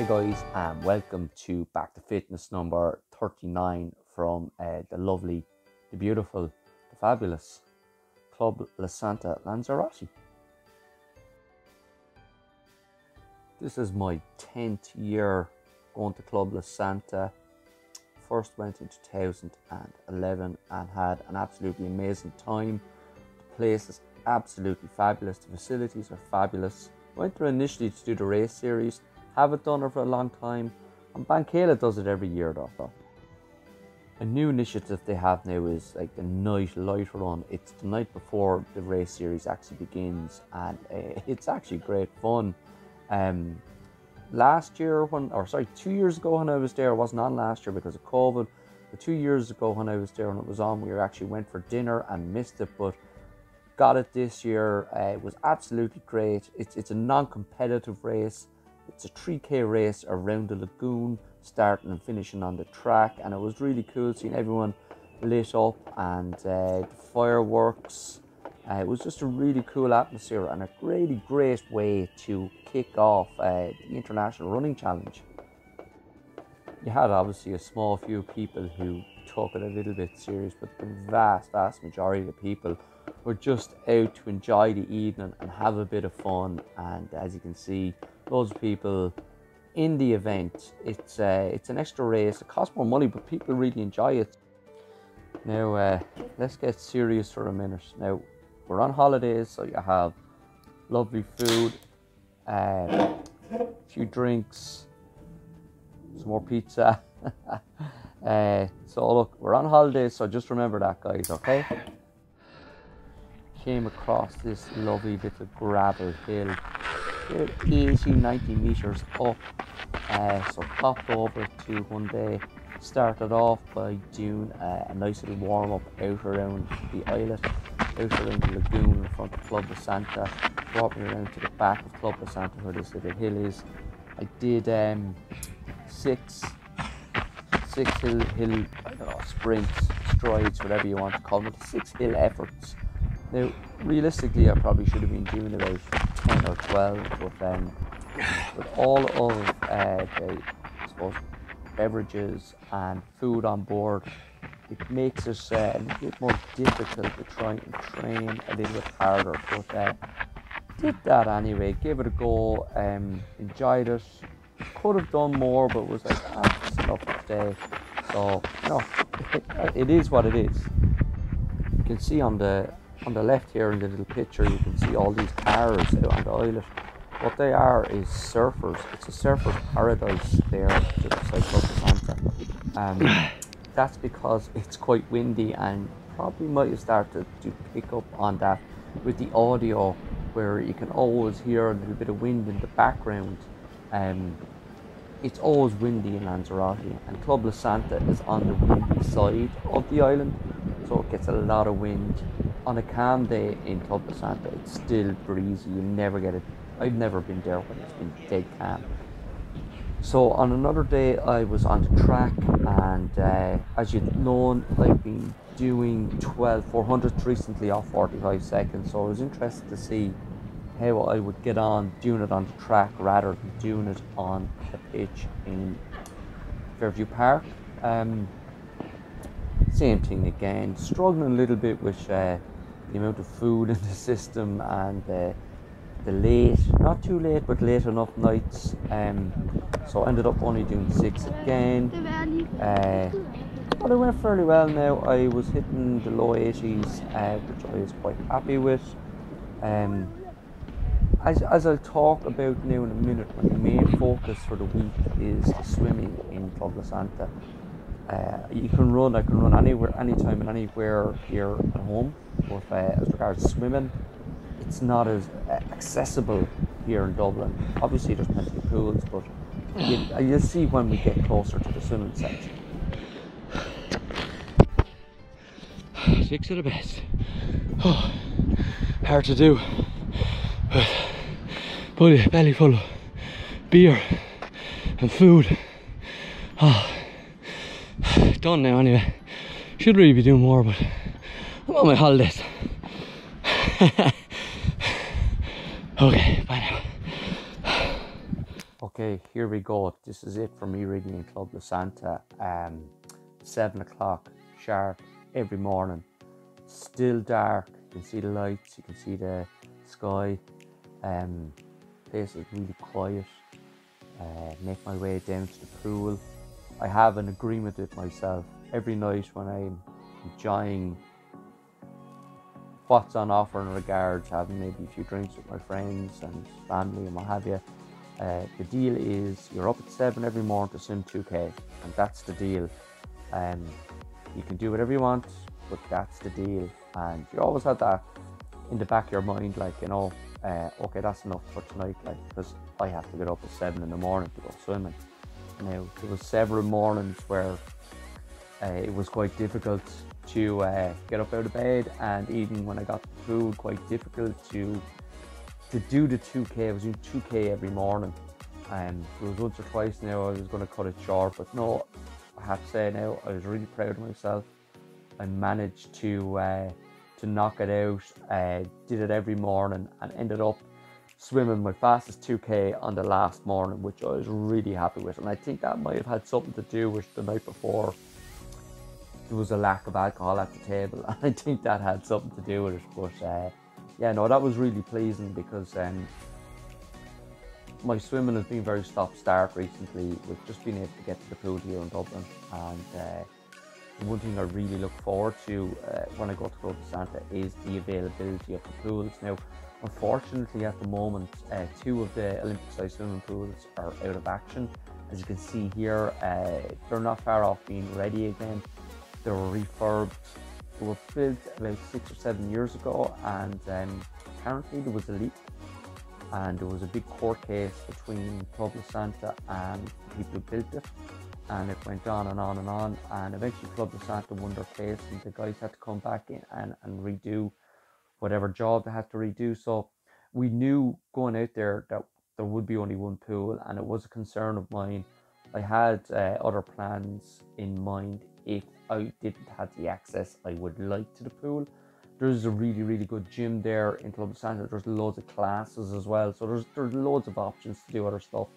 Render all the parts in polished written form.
Hey guys, and welcome to Back to Fitness number 39 from the lovely, the beautiful, the fabulous Club La Santa Lanzarote. This is my 10th year going to Club La Santa. First went in 2011 and had an absolutely amazing time. The place is absolutely fabulous, the facilities are fabulous. Went there initially to do the race series. Haven't done it for a long time, and Bankela does it every year though. A new initiative they have now is like the night light run. It's the night before the race series actually begins, and it's actually great fun. 2 years ago when I was there, it wasn't on last year because of COVID, but 2 years ago when I was there and it was on, we actually went for dinner and missed it, but got it this year. It was absolutely great. It's a non-competitive race. It's a 3K race around the lagoon, starting and finishing on the track, and it was really cool seeing everyone lit up and the fireworks. It was just a really cool atmosphere and a really great way to kick off the International Running Challenge. You had obviously a small few people who took it a little bit serious, but the vast majority of the people were just out to enjoy the evening and have a bit of fun. And as you can see, loads of people in the event. It's an extra race. It costs more money, but people really enjoy it. Now let's get serious for a minute. Now we're on holidays, so you have lovely food, a few drinks, some more pizza. So look, we're on holidays, so just remember that, guys, okay? Came across this lovely bit of gravel hill, about 80-90 meters up, so popped over to one day. Started off by doing a nice little warm-up out around the islet, out around the lagoon in front of Club La Santa. Brought me around to the back of Club La Santa where this little hill is. I did six hill, I don't know, sprints, strides, whatever you want to call them, 6 hill efforts. Now, realistically, I probably should have been doing about 10 or 12, but with all of the, I suppose, beverages and food on board, it makes it a little bit more difficult to try and train a little bit harder. But did that anyway, gave it a go, enjoyed it. Could have done more, but was like, it's enough for today. So, no, it is what it is. You can see on the left here in the little picture, you can see all these cars out on the islet. What they are is surfers. It's a surfer's paradise there just beside Club La Santa. That's because it's quite windy, and probably might have started to pick up on that with the audio, where you can always hear a little bit of wind in the background. It's always windy in Lanzarote, and Club La Santa is on the windy side of the island, so it gets a lot of wind. On a calm day in Club La Santa, it's still breezy. You never get it. I've never been there when it's been dead calm. So on another day, I was on the track, and as you've known, I've been doing 400s recently off 45 seconds. So I was interested to see how I would get on doing it on the track rather than doing it on the pitch in Fairview Park. Same thing again, struggling a little bit with the amount of food in the system and the late, not too late, but late enough nights. So I ended up only doing 6 again. But it went fairly well now. I was hitting the low 80s, which I was quite happy with. As I'll talk about now in a minute, my main focus for the week is the swimming in Club La Santa. I can run anywhere, anytime and anywhere here at home, but as regards swimming, it's not as accessible here in Dublin. Obviously there's plenty of pools, but you'll see when we get closer to the swimming section. 6 of the best. Oh, hard to do, but a belly full of beer and food. Done now anyway. Should really be doing more, but I'm on my holidays. Okay, bye now. Okay, here we go. This is it for me reading in Club La Santa. 7 o'clock sharp every morning. Still dark. You can see the lights. You can see the sky. Place is really quiet. Make my way down to the pool. I have an agreement with myself every night when I'm enjoying what's on offer in regards having maybe a few drinks with my friends and family and what have you. The deal is you're up at 7 every morning to swim 2k, and that's the deal. You can do whatever you want, but that's the deal. And you always have that in the back of your mind, like, you know, okay, that's enough for tonight, like, because I have to get up at 7 in the morning to go swimming. Now, there was several mornings where it was quite difficult to get up out of bed, and even when I got to the pool, quite difficult to do the 2k. I was doing 2k every morning, and there was once or twice now I was going to cut it short, but no, I have to say now I was really proud of myself. I managed to knock it out, did it every morning, and ended up swimming my fastest 2k on the last morning, which I was really happy with. And I think that might have had something to do with the night before there was a lack of alcohol at the table, and I think that had something to do with it. But yeah, no, that was really pleasing, because my swimming has been very stop-start recently, with just being able to get to the pool here in Dublin. And one thing I really look forward to when I go to Club La Santa is the availability of the pools. Now, unfortunately at the moment, 2 of the Olympic-sized swimming pools are out of action. As you can see here, they're not far off being ready again. They were refurbed. They were built about 6 or 7 years ago, and apparently there was a leak, and there was a big court case between Club La Santa and the people who built it, and it went on and on and on, and eventually Club La Santa won their case, and the guys had to come back in and redo whatever job they had to redo. So we knew going out there that there would be only one pool, and it was a concern of mine. I had other plans in mind if I didn't have the access I would like to the pool. There's a really, really good gym there in Club La Santa. There's loads of classes as well, so there's loads of options to do other stuff.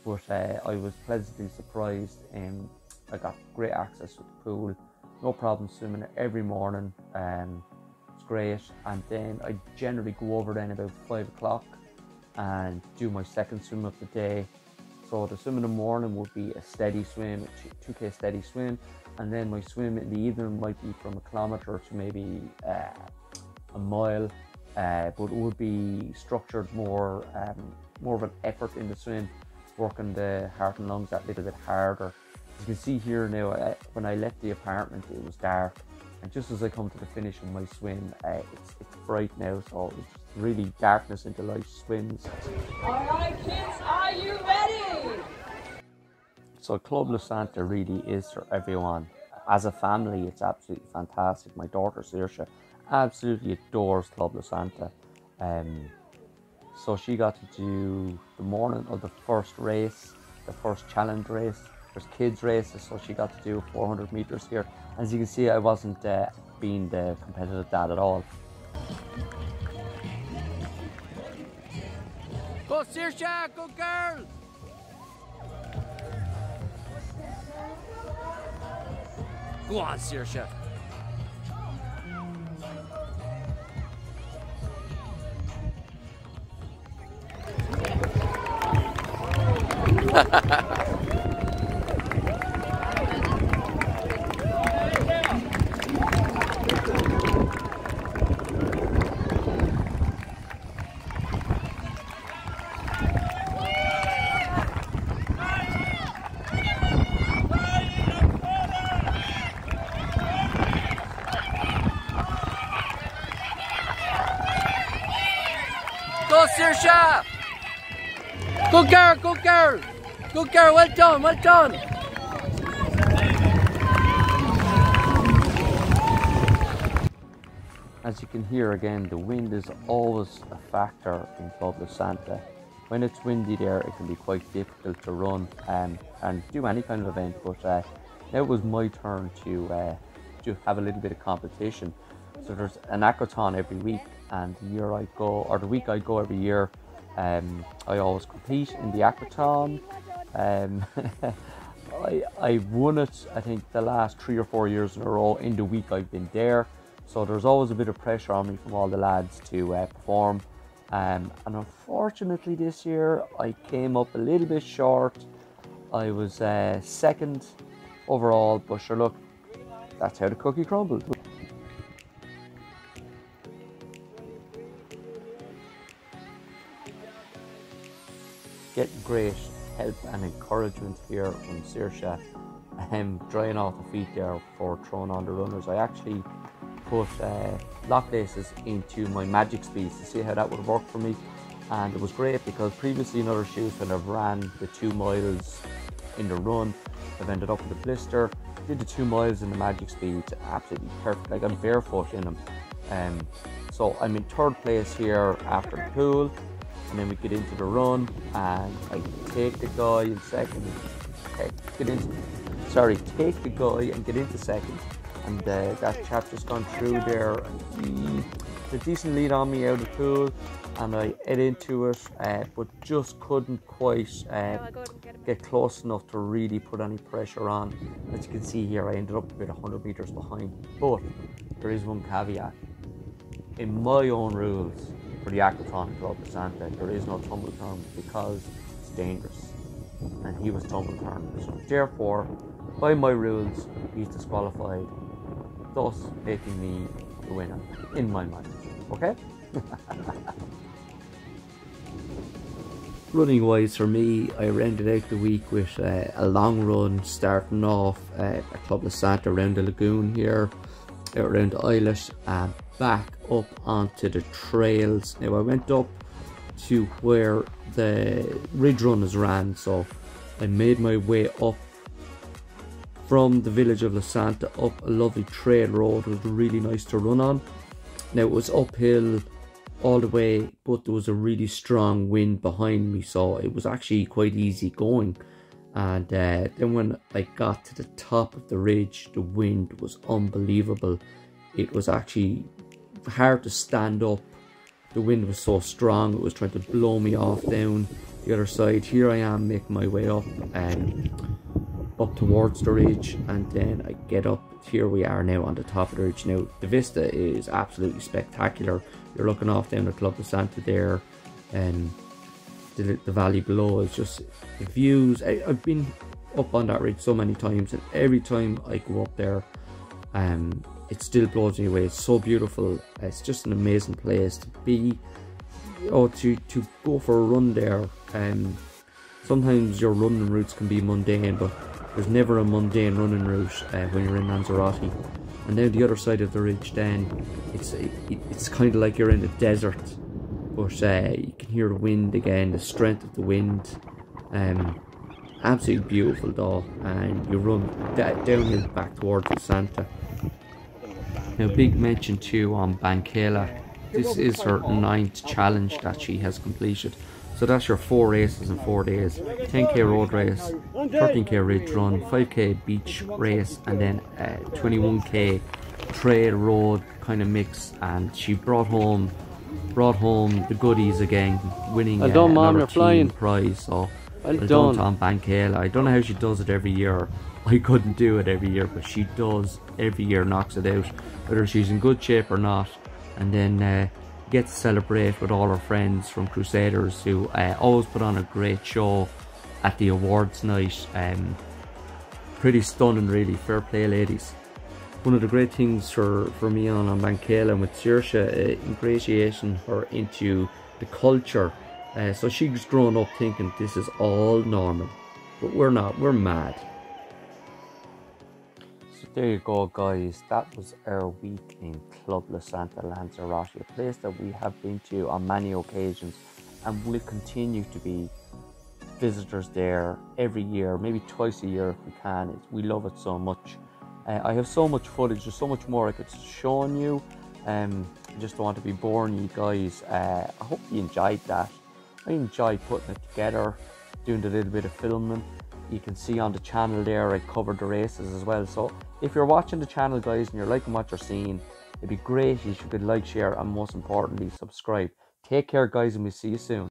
But I was pleasantly surprised, and I got great access to the pool. No problem swimming every morning. It's great. And then I generally go over then about 5 o'clock and do my second swim of the day. So the swim in the morning would be a steady swim, 2k steady swim, and then my swim in the evening might be from 1 kilometre to maybe a mile, but it would be structured more of an effort in the swim, working the heart and lungs that little bit harder. As you can see here now, when I left the apartment it was dark, and just as I come to the finish of my swim, it's bright now, so it's just really darkness into light swims. Alright kids, are you ready? So Club La Santa really is for everyone. As a family, it's absolutely fantastic. My daughter Saoirse absolutely adores Club La Santa. So she got to do the morning of the first race, the first challenge race. There's kids races, so she got to do 400 meters here. As you can see, I wasn't being the competitive dad at all. Go Saoirse, go girl! Go on, Saoirse. Go Saoirse! Good girl, good girl! Good girl, well done, well done! As you can hear again, the wind is always a factor in Club La Santa. When it's windy there, it can be quite difficult to run and do any kind of event, but now it was my turn to have a little bit of competition. So there's an aquathon every week, and the week I go every year, I always compete in the aquathon. I won it, I think, the last 3 or 4 years in a row in the week I've been there. So there's always a bit of pressure on me from all the lads to perform. And unfortunately this year I came up a little bit short. I was second overall, but sure, look, that's how the cookie crumbled. Getting great help and encouragement here from Saoirse, drying off the feet there for throwing on the runners. I actually put lock laces into my magic speeds to see how that would work for me, and it was great because previously in other shoes when I've ran the 2 miles in the run, I've ended up with a blister. Did the 2 miles in the magic speeds, absolutely perfect, like I'm barefoot in them. So I'm in 3rd place here after the pool, and then we get into the run and I take the guy in second, take the guy and get into second, and that chap just gone through there, and he had a decent lead on me out of the pool, and I head into it, but just couldn't quite get close enough to really put any pressure on. As you can see here, I ended up about 100 meters behind, but there is one caveat. In my own rules for the aquathon Club La Santa, there is no tumble turn because it's dangerous, and he was tumble turning. So therefore, by my rules, he's disqualified, thus making me the winner in my mind. Okay? Running wise for me, I rounded out the week with a long run, starting off at Club La Santa around the lagoon here, out around the islet, and back up onto the trails. Now I went up to where the ridge runners ran, so I made my way up from the village of La Santa up a lovely trail road. It was really nice to run on. Now it was uphill all the way, but there was a really strong wind behind me, so it was actually quite easy going. And then when I got to the top of the ridge, the wind was unbelievable. It was actually hard to stand up. The wind was so strong, it was trying to blow me off down the other side. Here I am making my way up towards the ridge, and then I get up. Here we are now on the top of the ridge. Now the vista is absolutely spectacular. You're looking off down the Club La Santa there, and the valley below is just the views. I've been up on that ridge so many times, and every time I go up there, it still blows me away. It's so beautiful. It's just an amazing place to be. To go for a run there. Sometimes your running routes can be mundane, but there's never a mundane running route when you're in Lanzarote. And down the other side of the ridge, then it's kind of like you're in the desert, but you can hear the wind again, the strength of the wind. Absolutely beautiful though, and you run downhill back towards the Santa. Now, big mention too on Bankela. This is her 9th challenge that she has completed. So that's your 4 races in 4 days. 10k road race, 13k ridge run, 5k beach race, and then 21k trail road kind of mix. And she brought home the goodies again, winning another team prize. So well done to Bankela. I don't know how she does it every year. I couldn't do it every year, but she does every year, knocks it out, whether she's in good shape or not. And then get to celebrate with all her friends from Crusaders, who always put on a great show at the awards night. Pretty stunning really, fair play ladies. One of the great things for me on Bankela and with Saoirse, ingratiating her into the culture. So she's grown up thinking this is all normal, but we're not, we're mad. So there you go guys, that was our week in Club La Santa Lanzarote, a place that we have been to on many occasions and will continue to be visitors there every year, maybe twice a year if we can. We love it so much. I have so much footage, there's so much more I could show you. I just don't want to be boring you guys. I hope you enjoyed that. I enjoyed putting it together, doing a little bit of filming. You can see on the channel there I covered the races as well. So if you're watching the channel guys and you're liking what you're seeing, it'd be great if you could like, share, and most importantly subscribe. Take care guys, and we'll see you soon.